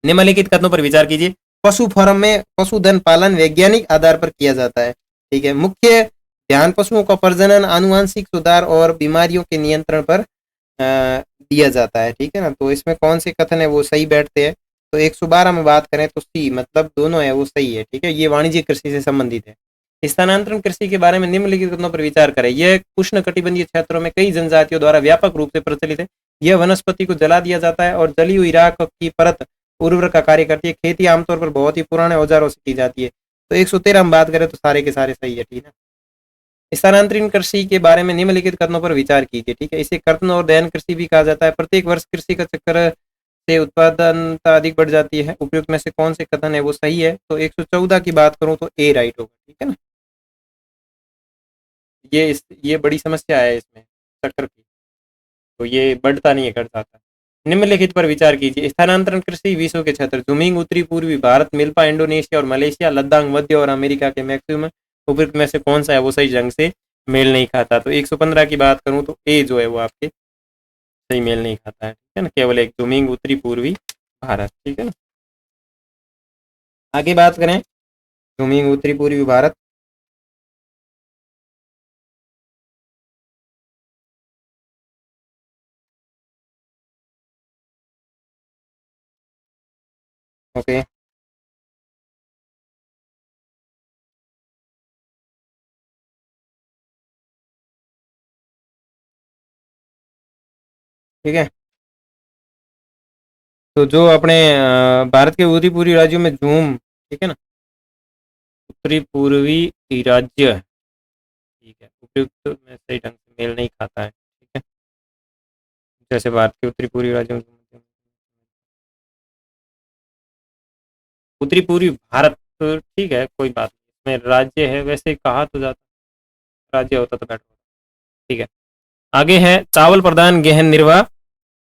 निम्नलिखित कथनों पर विचार कीजिए। पशु फार्म में पशुधन पालन वैज्ञानिक आधार पर किया जाता है। ठीक है, मुख्य ध्यान पशुओं का प्रजनन, आनुवंशिक सुधार और बीमारियों के नियंत्रण पर दिया जाता है। ठीक है ना, तो इसमें कौन से कथन है वो सही बैठते हैं? तो 112 में बात करें तो सी मतलब दोनों है वो सही है। ठीक है, ये वाणिज्यिक कृषि से संबंधित है। स्थानांतरण कृषि के बारे में निम्नलिखित कथनों पर विचार करें। यह उष्ण कटिबंधीय क्षेत्रों में कई जनजातियों द्वारा व्यापक रूप से प्रचलित है। यह वनस्पति को जला दिया जाता है और जली हुई राख की परत उर्वर का कार्य करती है। खेती आमतौर पर बहुत ही पुराने औजारों से की जाती है। तो 113 हम बात करें तो सारे के सारे सही है। ठीक है, स्थानांतरण कृषि के बारे में निम्नलिखित कथनों पर विचार कीजिए। ठीक है, इसे कर्तन और दहन कृषि भी कहा जाता है। प्रत्येक वर्ष कृषि का चक्र से उत्पादनता अधिक बढ़ जाती है। उपयुक्त में से कौन से कथन है वो सही है? तो 114 की बात करूं तो ए राइट होगा। ठीक है ना, ये बड़ी समस्या है इसमें चक्कर की, तो ये बढ़ता नहीं है, घट जाता है। निम्नलिखित पर विचार कीजिए। स्थानांतरण कृषि विश्व के क्षेत्र जुमिंग उत्तरी पूर्वी भारत, मिल्पा इंडोनेशिया और मलेशिया, लद्दाख मध्य और अमेरिका के मैक्सिमम उपयुक्त में से कौन सा है वो सही ढंग से मेल नहीं खाता? तो 115 की बात करूं तो ए जो है वो आपके सही मेल नहीं खाता है। ठीक है ना, केवल एक जुमिंग उत्तरी पूर्वी भारत। ठीक है ना, आगे बात करें जुमिंग उत्तरी पूर्वी भारत। ओके, ठीक है, तो जो अपने भारत के उत्तरी पूर्वी राज्यों में झूम, ठीक है ना, उत्तरी पूर्वी राज्य, ठीक है, उपयुक्त में सही ढंग से मेल नहीं खाता है। ठीक है, जैसे भारत के उत्तरी पूर्वी राज्यों में उत्तरी पूर्वी भारत, तो ठीक है कोई बात नहीं, इसमें राज्य है वैसे कहा तो जाता, राज्य होता तो बेटर होता। ठीक है, आगे है चावल प्रधान गहन निर्वाह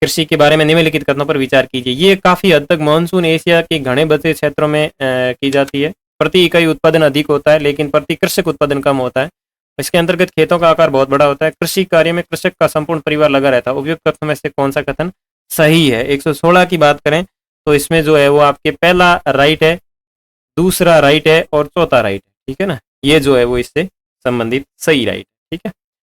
कृषि के बारे में निम्नलिखित कथनों पर विचार कीजिए। ये काफी हद तक मानसून एशिया के घने बचे क्षेत्रों में की जाती है। प्रति इकाई उत्पादन अधिक होता है लेकिन प्रति कृषक उत्पादन कम होता है। इसके अंतर्गत खेतों का आकार बहुत बड़ा होता है। कृषि कार्य में कृषक का संपूर्ण परिवार लगा रहता है। उपयुक्त कथनों में से कौन सा कथन सही है? 116 की बात करें तो इसमें जो है वो आपके पहला राइट है, दूसरा राइट है और चौथा राइट है, ठीक है ना। ये जो है वो इससे संबंधित सही राइट, ठीक है।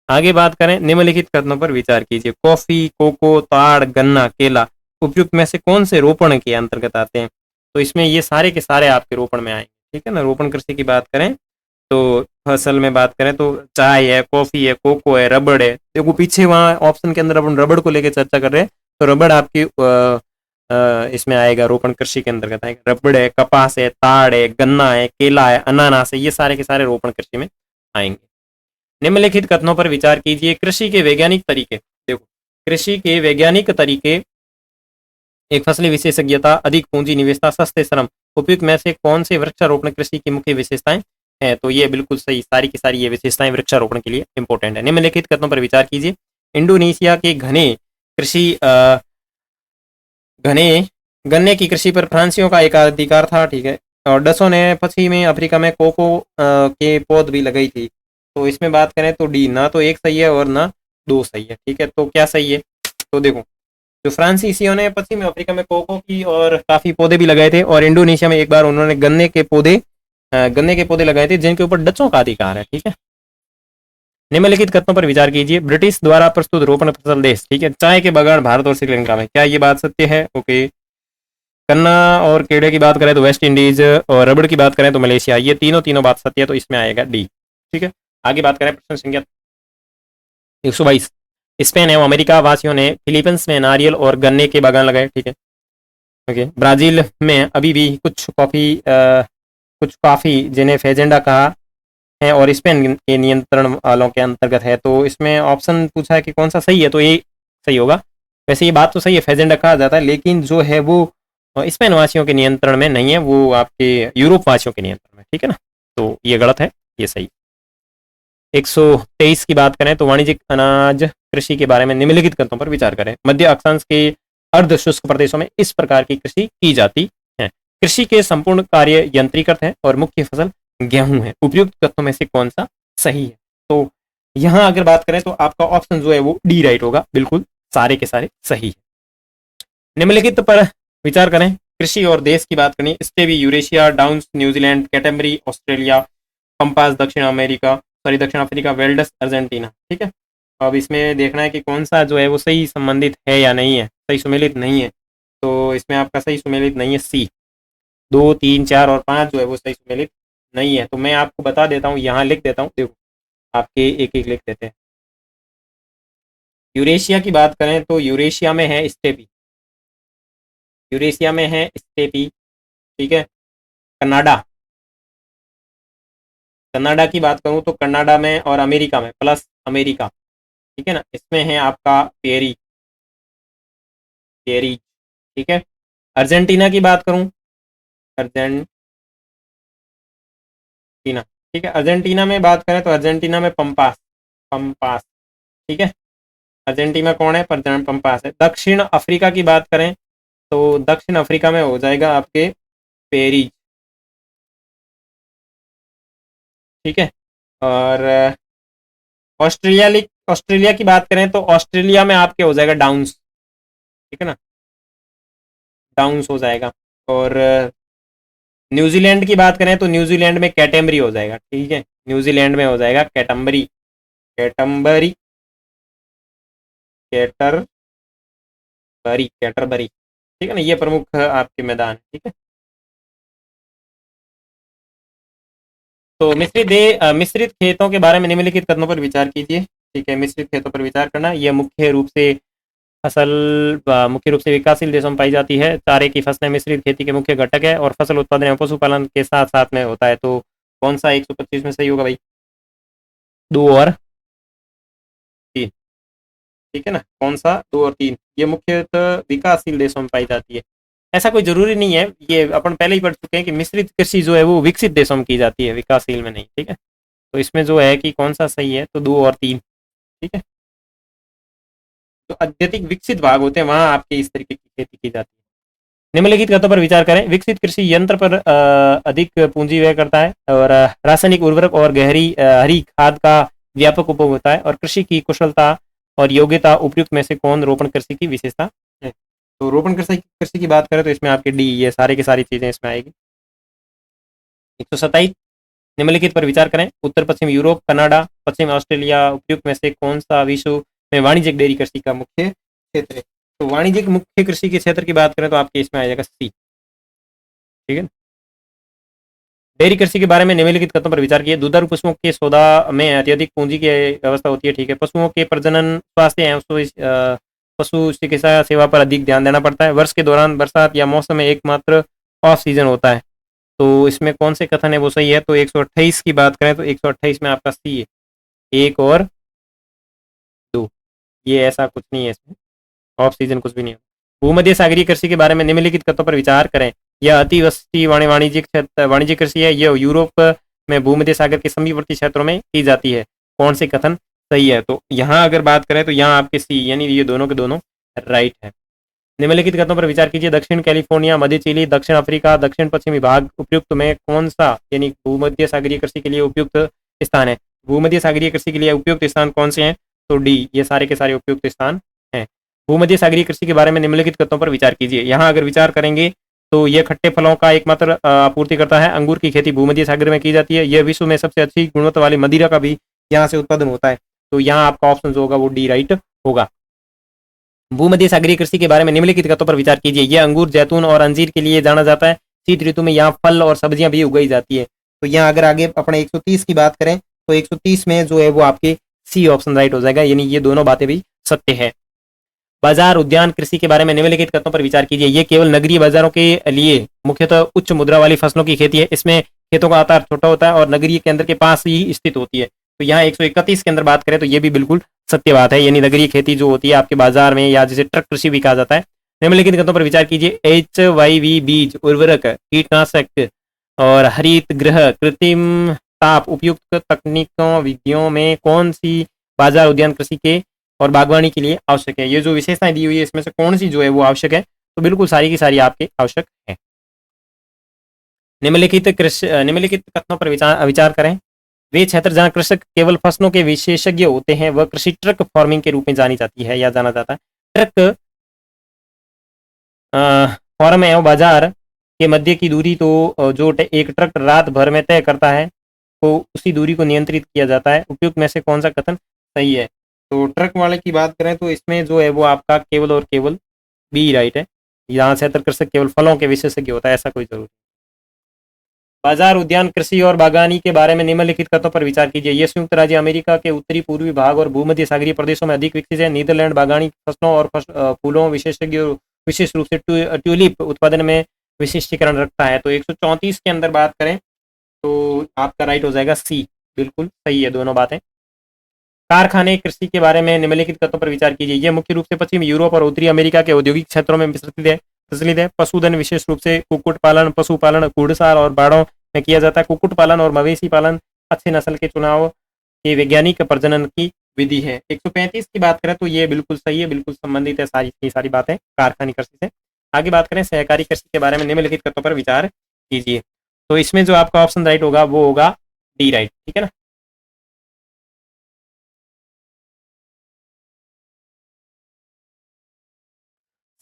आगे बात करें, निम्नलिखित कथनों पर विचार कीजिए। कॉफी, कोको, ताड़, गन्ना, केला उपयुक्त में से कौन से रोपण के अंतर्गत आते हैं? तो इसमें ये सारे के सारे आपके रोपण में आएंगे, ठीक है ना। रोपण कृषि की बात करें तो फसल में बात करें तो चाय है, कॉफी है, कोको है, रबड़ है। देखो पीछे वहां ऑप्शन के अंदर अपन रबड़ को लेकर चर्चा कर रहे हैं, तो रबड़ आपकी इसमें आएगा, रोपण कृषि के अंतर्गत आएगा। रबड़ है, कपास है, ताड़ है, गन्ना है, केला है, अनानास है, ये सारे के सारे रोपण कृषि में आएंगे। निम्नलिखित कथनों पर विचार कीजिए। कृषि के वैज्ञानिक तरीके, देखो कृषि के वैज्ञानिक तरीके, एक फसली विशेषज्ञता, अधिक पूंजी निवेशता, सस्ते श्रम, उपयुक्त में से कौन से वृक्षारोपण कृषि की मुख्य विशेषताएं हैं? तो ये बिल्कुल सही, सारी की सारी ये विशेषताएं वृक्षारोपण के लिए इंपॉर्टेंट है। निम्नलिखित कथनों पर विचार कीजिए। इंडोनेशिया के घने कृषि घने गन्ने की कृषि पर फ्रांसीसियों का एकाधिकार था, ठीक है। और डसों ने पश्चिमी अफ्रीका में कोको के पौध भी लगाई थी। तो इसमें बात करें तो डी, ना तो एक सही है और ना दो सही है, ठीक है। तो क्या सही है? तो देखो जो फ्रांसीसियों ने पश्चिमी अफ्रीका में कोको की और काफी पौधे भी लगाए थे, और इंडोनेशिया में एक बार उन्होंने गन्ने के पौधे लगाए थे जिनके ऊपर डचों का अधिकार है, ठीक है। निम्नलिखित कथनों पर विचार कीजिए। ब्रिटिश द्वारा प्रस्तुत रोपण फसल देश, ठीक है, चाय के बागान भारत और श्रीलंका में, क्या ये बात सत्य है? ओके। गन्ना और केले की बात करें तो वेस्ट इंडीज, और रबड़ की बात करें तो मलेशिया। ये तीनों बात सत्य है, तो इसमें आएगा डी, ठीक है। आगे बात करें प्रश्न संख्या 122। स्पेन एवं अमेरिका वासियों ने फिलीपींस में नारियल और गन्ने के बागान लगाए, ठीक है। ओके। ब्राजील में अभी भी कुछ कॉफी जिन्हें फेजेंडा कहा है और स्पेन के नियंत्रण वालों के अंतर्गत है। तो इसमें ऑप्शन पूछा है कि कौन सा सही है, तो ये सही होगा। वैसे ये बात तो सही है, फेजेंडा कहा जाता है, लेकिन जो है वो स्पेन वासियों के नियंत्रण में नहीं है, वो आपके यूरोप वासियों के नियंत्रण में, ठीक है ना। तो ये गलत है, ये सही। 123 की बात करें तो वाणिज्यिक अनाज कृषि के बारे में निम्नलिखित कथनों पर विचार करें। मध्य अक्षांश के अर्ध शुष्क प्रदेशों में इस प्रकार की कृषि की जाती है। कृषि के संपूर्ण कार्य यंत्रीकृत है और मुख्य फसल गेहूं है। उपयुक्त कथनों में से कौन सा सही है? तो यहां अगर बात करें तो आपका ऑप्शन जो है वो डी राइट होगा, बिल्कुल सारे के सारे सही है। निम्नलिखित पर विचार करें। कृषि और देश की बात करें, स्टेवी Eurasia, downs New Zealand, Canterbury Australia, pampas दक्षिण अफ्रीका, वेल्डस अर्जेंटीना, ठीक है। अब इसमें देखना है कि कौन सा जो है वो सही संबंधित है या नहीं है, सही सुमेलित नहीं है। तो इसमें आपका सही सुमेलित नहीं है सी। 2, 3, 4 और 5 जो है वो सही सुमेलित नहीं है। तो मैं आपको बता देता हूँ, यहाँ लिख देता हूँ, देखो आपके एक एक लिख देते हैं। यूरेशिया की बात करें तो यूरेशिया में है स्टेपी, ठीक है। कनाडा की बात करूं तो कनाडा में और अमेरिका में, प्लस अमेरिका, ठीक है ना, इसमें है आपका पेरी, ठीक है। अर्जेंटीना की बात करूं, अर्जेंटीना, ठीक है। अर्जेंटीना में बात करें तो अर्जेंटीना में पंपास, ठीक है। अर्जेंटीना कौन है? पंपास है। दक्षिण अफ्रीका की बात करें तो दक्षिण अफ्रीका में हो जाएगा आपके पेरी, ठीक है। और ऑस्ट्रेलिया की बात करें तो ऑस्ट्रेलिया में आपके हो जाएगा डाउन्स, ठीक है ना, डाउन्स हो जाएगा। और न्यूजीलैंड की बात करें तो न्यूजीलैंड में कैटेम्बरी हो जाएगा, ठीक है। न्यूजीलैंड में हो जाएगा कैटम्बरी, कैटरबरी, ठीक है ना। ये प्रमुख आपके मैदान है, ठीक है। तो मिश्रित खेतों के बारे में निम्नलिखित कथनों पर विचार कीजिए, ठीक है। मिश्रित खेतों पर विचार करना, यह मुख्य रूप से विकासशील देशों में पाई जाती है। चारे की फसलें मिश्रित खेती के मुख्य घटक है और फसल उत्पादन एवं पशुपालन के साथ साथ में होता है। तो कौन सा 125 में सही होगा भाई? 2 और 3, ठीक है ना। कौन सा? 2 और 3, ये मुख्यतः विकासशील देशों में पाई जाती है। ऐसा कोई जरूरी नहीं है, ये अपन पहले ही पढ़ चुके हैं कि मिश्रित कृषि जो है वो विकसित देशों में की जाती है, विकासशील में नहीं, ठीक है। तो इसमें जो है कि कौन सा सही है, तो 2 और 3, ठीक है। जो अत्यधिक विकसित भाग होते हैं वहां आपके इस तरीके की खेती की जाती है। निम्नलिखित कथनों पर विचार करें। विकसित कृषि यंत्र पर अधिक पूंजी व्यय करता है और रासायनिक उर्वरक और गहरी हरी खाद का व्यापक उपयोग होता है और कृषि की कुशलता और योग्यता उपयुक्त में से कौन रोपण कृषि की विशेषता है। तो रोपण कृषि कृषि की बात करें तो इसमें आपके डी ये सारे की सारी चीजें इसमें आएगी। 127 निम्नलिखित पर विचार करें। उत्तर पश्चिम यूरोप, कनाडा, पश्चिम ऑस्ट्रेलिया उपयुक्त में से कौन सा विश्व में वाणिज्यिक डेयरी कृषि का मुख्य क्षेत्र है। तो वाणिज्यिक मुख्य कृषि के क्षेत्र की बात करें तो आपके इसमें आ जाएगा सी। ठीक है। डेयरी कृषि के बारे में निम्नलिखित कथनों पर विचार किए। दुधारू पशुओं के सौदा में अत्यधिक पूंजी की व्यवस्था होती है। ठीक है। पशुओं के प्रजनन, स्वास्थ्य एवं पशु चिकित्सा सेवा पर अधिक ध्यान देना पड़ता है। वर्ष के दौरान बरसात या मौसम में एकमात्र ऑफ सीजन होता है। तो इसमें कौन से कथन है वो सही है। तो 128 की बात करें तो 128 में आपका सी है, 1 और 2। ये ऐसा कुछ नहीं है, इसमें ऑफ सीजन कुछ भी नहीं है। भूमध्य सागरीय कृषि के बारे में निम्नलिखित कथनों पर विचार करें। यह अतिवृष्टि वाणिज्यिक कृषि है। यह यूरोप में भूमध्य सागर के समीपवर्ती क्षेत्रों में की जाती है। कौन से कथन सही है। तो यहाँ अगर बात करें तो यहाँ आपके सी यानी ये दोनों के दोनों राइट है। निम्नलिखित कथनों पर विचार कीजिए। दक्षिण कैलिफोर्निया, मध्य चिली, दक्षिण अफ्रीका, दक्षिण पश्चिमी भाग उपयुक्त में कौन सा यानी भूमध्य सागरीय कृषि के लिए उपयुक्त स्थान है। भूमध्य सागरीय कृषि के लिए उपयुक्त स्थान कौन से हैं। तो डी ये सारे के सारे उपयुक्त स्थान हैं। भूमध्य सागरीय कृषि के बारे में निम्नलिखित कथनों पर विचार कीजिए। यहाँ अगर विचार करेंगे तो यह खट्टे फलों का एकमात्र आपूर्ति करता है। अंगूर की खेती भूमध्य सागर में की जाती है। यह विश्व में सबसे अच्छी गुणवत्ता वाली मदिरा का भी यहाँ से उत्पादन होता है। तो यहाँ आपका ऑप्शन जो होगा वो डी राइट होगा। भूमध्य सागरीय कृषि के बारे में निम्नलिखित कथनों पर विचार कीजिए। यह अंगूर, जैतून और अंजीर के लिए जाना जाता है। शीत ऋतु में यहाँ फल और सब्जियां भी उगाई जाती है। तो यहाँ अगर आगे अपने 130 की बात करें तो 130 में जो है वो आपके सी ऑप्शन राइट हो जाएगा, यानी ये दोनों बातें भी सत्य है। बाजार उद्यान कृषि के बारे में निम्नलिखित कथनों पर विचार कीजिए। ये केवल नगरीय बाजारों के लिए मुख्यतः उच्च मुद्रा वाली फसलों की खेती है। इसमें खेतों का आकार छोटा होता है और नगरीय केंद्र के पास ही स्थित होती है। तो यहाँ 131 के अंदर बात करें तो ये भी बिल्कुल सत्य बात है, यानी नगरीय खेती जो होती है आपके बाजार में या जिसे ट्रक कृषि भी कहा जाता है। निम्नलिखित कथनों पर विचार कीजिए। HYV बीज, उर्वरक, कीटनाशक और हरित गृह कृत्रिम ताप उपयुक्त तकनीकों विधियों में कौन सी बाजार उद्यान कृषि के और बागवानी के लिए आवश्यक है। ये जो विशेषताएं दी हुई है इसमें से कौन सी जो है वो आवश्यक है। तो बिल्कुल सारी की सारी आपके आवश्यक है। निम्नलिखित कथनों पर विचार करें। वे क्षेत्र जहां कृषक केवल फसलों के विशेषज्ञ होते हैं वह कृषि ट्रक फार्मिंग के रूप में जानी जाती है या जाना जाता है। ट्रक फार्म एवं बाजार के मध्य की दूरी तो जो एक ट्रक रात भर में तय करता है तो उसी दूरी को नियंत्रित किया जाता है। उपयुक्त में से कौन सा कथन सही है। तो ट्रक वाले की बात करें तो इसमें जो है वो आपका केवल और केवल बी राइट है। यहाँ से कृषक केवल फलों के विशेषज्ञ होता है, ऐसा कोई जरूरी। बाजार उद्यान कृषि और बागवानी के बारे में निम्नलिखित कथनों पर विचार कीजिए। ये संयुक्त राज्य अमेरिका के उत्तरी पूर्वी भाग और भूमध्य सागरीय प्रदेशों में अधिक विकसित है। नीदरलैंड बागवानी फसलों और फूलों विशेषज्ञ विशेष रूप से ट्यूलिप उत्पादन में विशिष्टीकरण रखता है। तो 134 के अंदर बात करें तो आपका राइट हो जाएगा सी, बिल्कुल सही है दोनों बातें। कारखाने कृषि के बारे में निम्नलिखित कथनों पर विचार कीजिए। यह मुख्य रूप से पश्चिमी यूरोप और उत्तरी अमेरिका के औद्योगिक क्षेत्रों में प्रचलित है। पशुधन विशेष रूप से कुक्कुट पालन, पशुपालन, घुड़साल और बाड़ों में किया जाता है। कुक्कुट पालन और मवेशी पालन अच्छे नस्ल के चुनाव के वैज्ञानिक प्रजनन की विधि है। 135 की बात करें तो ये बिल्कुल सही है, बिल्कुल संबंधित है सारी बातें कारखानी कृषि से। आगे बात करें सहकारी कृषि के बारे में निम्नलिखित कथनों पर विचार कीजिए। तो इसमें जो आपका ऑप्शन राइट होगा वो होगा डी राइट। ठीक है ना।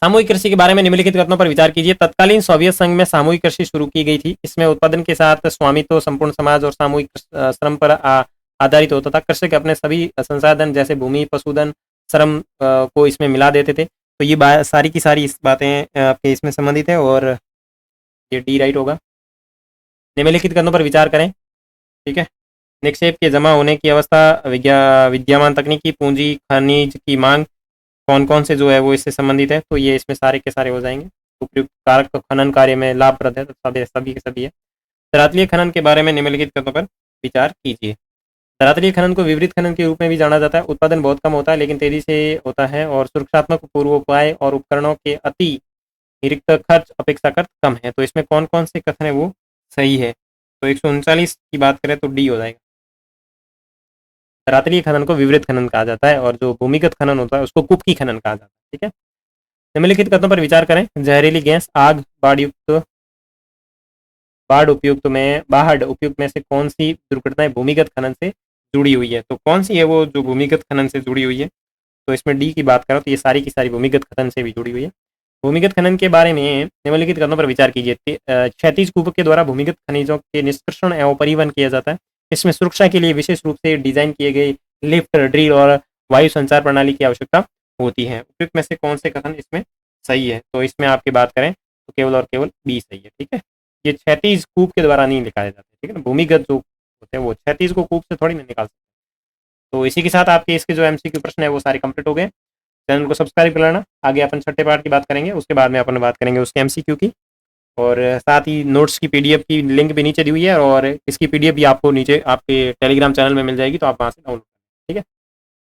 सामूहिक कृषि के बारे में निम्नलिखित कथनों पर विचार कीजिए। तत्कालीन सोवियत संघ में सामूहिक कृषि शुरू की गई थी। इसमें उत्पादन के साथ स्वामित्व संपूर्ण समाज और सामूहिक श्रम पर आधारित होता था। कृषक अपने सभी संसाधन जैसे भूमि, पशुधन, श्रम को इसमें मिला देते थे। तो ये सारी की सारी इस बातें आपके इसमें संबंधित है और ये डी राइट होगा। निम्नलिखित कथनों पर विचार करें। ठीक है। निक्षेप के जमा होने की अवस्था, विद्यमान तकनीकी, पूंजी, खनिज की मांग कौन कौन से जो है वो इससे संबंधित है। तो ये इसमें सारे के सारे हो जाएंगे। उपयुक्त कारक खनन कार्य में लाभप्रद है तो सभी के सभी है। धरातलीय खनन के बारे में निम्नलिखित कथनों पर विचार कीजिए। धरातलीय खनन को विपरीत खनन के रूप में भी जाना जाता है। उत्पादन बहुत कम होता है लेकिन तेजी से होता है और सुरक्षात्मक पूर्वोपाय और उपकरणों के अतिरिक्त खर्च अपेक्षाकृत कम है। तो इसमें कौन कौन से कथन है वो सही है। तो 139 की बात करें तो डी हो जाएगा। धरातलीय खनन को विवृत खनन कहा जाता है और जो भूमिगत खनन होता है उसको कुपकी खनन कहा जाता है। ठीक है, निम्नलिखित कथनों पर विचार करें। जहरीली गैस, आग, बाढ़ उपयुक्त में से कौन सी दुर्घटनाएं भूमिगत खनन से जुड़ी हुई है? तो कौन सी है वो जो भूमिगत खनन से जुड़ी हुई है? तो इसमें डी की बात करो तो ये सारी की सारी भूमिगत खनन से भी जुड़ी हुई है। भूमिगत खनन के बारे में निम्नलिखित कथनों पर विचार कीजिए। क्षैतिज कूप के द्वारा भूमिगत खनिजों के निष्कर्षण एवं परिवहन किया जाता है। इसमें सुरक्षा के लिए विशेष रूप से डिजाइन किए गए लिफ्ट, ड्रिल और वायु संचार प्रणाली की आवश्यकता होती है। उपयुक्त में से कौन से कथन इसमें सही है? तो इसमें आपकी बात करें तो केवल और केवल बी सही है। ठीक है, ये क्षैतिज कूप के द्वारा नहीं निकाले जाते। ठीक है ना, भूमिगत जो होते हैं वो क्षैतिज को कूप से थोड़ी ना निकाल सकते। तो इसी के साथ आपके इसके जो एमसीक्यू प्रश्न है वो सारे कंप्लीट हो गए। चैनल को सब्सक्राइब कर लेना। आगे अपन छठे पार्ट की बात करेंगे, उसके बाद में अपन बात करेंगे उसके एमसीक्यू की, और साथ ही नोट्स की पीडीएफ की लिंक भी नीचे दी हुई है और इसकी पीडीएफ भी आपको नीचे आपके टेलीग्राम चैनल में मिल जाएगी, तो आप वहाँ से डाउनलोड करें। ठीक है।